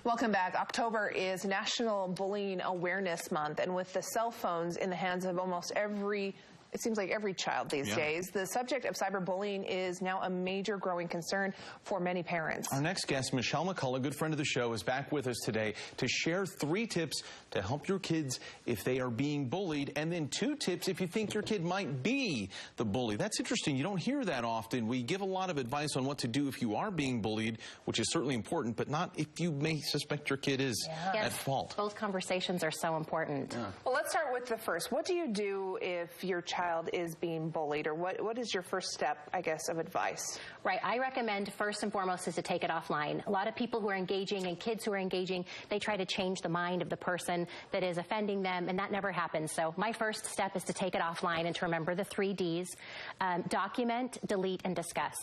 Welcome back. October is National Bullying Awareness Month, and with the cell phones in the hands of almost it seems like every child these days, the subject of cyberbullying is now a major growing concern for many parents. Our next guest, McCullough, good friend of the show, is back with us today to share 3 tips to help your kids if they are being bullied, and then 2 tips if you think your kid might be the bully. That's interesting. You don't hear that often. We give a lot of advice on what to do if you are being bullied, which is certainly important, but not if you may suspect your kid is at fault. Both conversations are so important. Well, let's start with the first. What do you do if your child is being bullied, or what is your first step, I guess, of advice? Right. I recommend first and foremost is to take it offline. A lot of people who are engaging and kids who are engaging, they try to change the mind of the person that is offending them, and that never happens. So my first step is to take it offline and to remember the 3 Ds: document, delete, and discuss.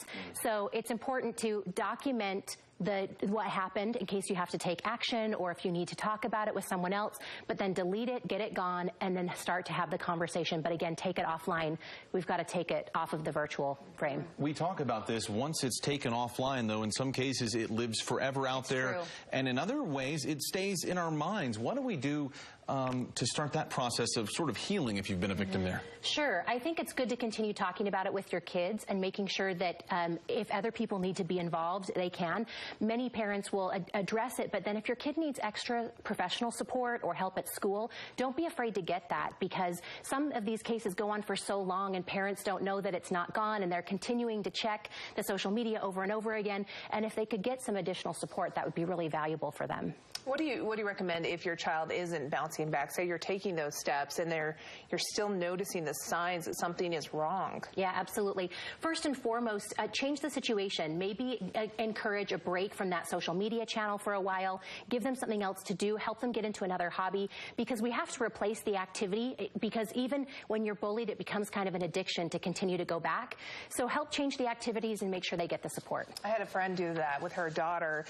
So it's important to document what happened in case you have to take action or if you need to talk about it with someone else, but then delete it, get it gone, and then start to have the conversation. But again, take it offline. We've got to take it off of the virtual frame. We talk about this. Once it's taken offline, though, in some cases it lives forever out there. And in other ways, it stays in our minds. What do we do to start that process of sort of healing if you've been a victim there? Sure. I think it's good to continue talking about it with your kids and making sure that if other people need to be involved, they can. Many parents will address it, but then if your kid needs extra professional support or help at school, don't be afraid to get that, because some of these cases go on for so long and parents don't know that it's not gone, and they're continuing to check the social media over and over again. And if they could get some additional support, that would be really valuable for them. What do you recommend if your child isn't bouncing back? Say you're taking those steps and you're still noticing the signs that something is wrong. Yeah, absolutely. First and foremost, change the situation. Maybe encourage a break from that social media channel for a while. Give them something else to do. Help them get into another hobby, because we have to replace the activity, because even when you're bullied, it becomes kind of an addiction to continue to go back. So help change the activities and make sure they get the support. I had a friend do that with her daughter.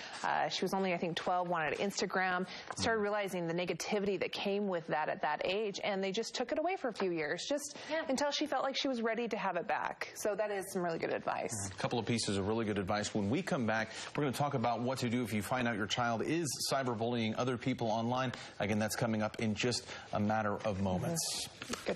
She was only, I think, 12, wanted Instagram, started realizing the negativity that came with that at that age, and they just took it away for a few years, just until she felt like she was ready to have it back. So that is some really good advice. A couple of pieces of really good advice. When we come back, we're going to talk about what to do if you find out your child is cyberbullying other people online. Again, that's coming up in just a matter of moments. Good.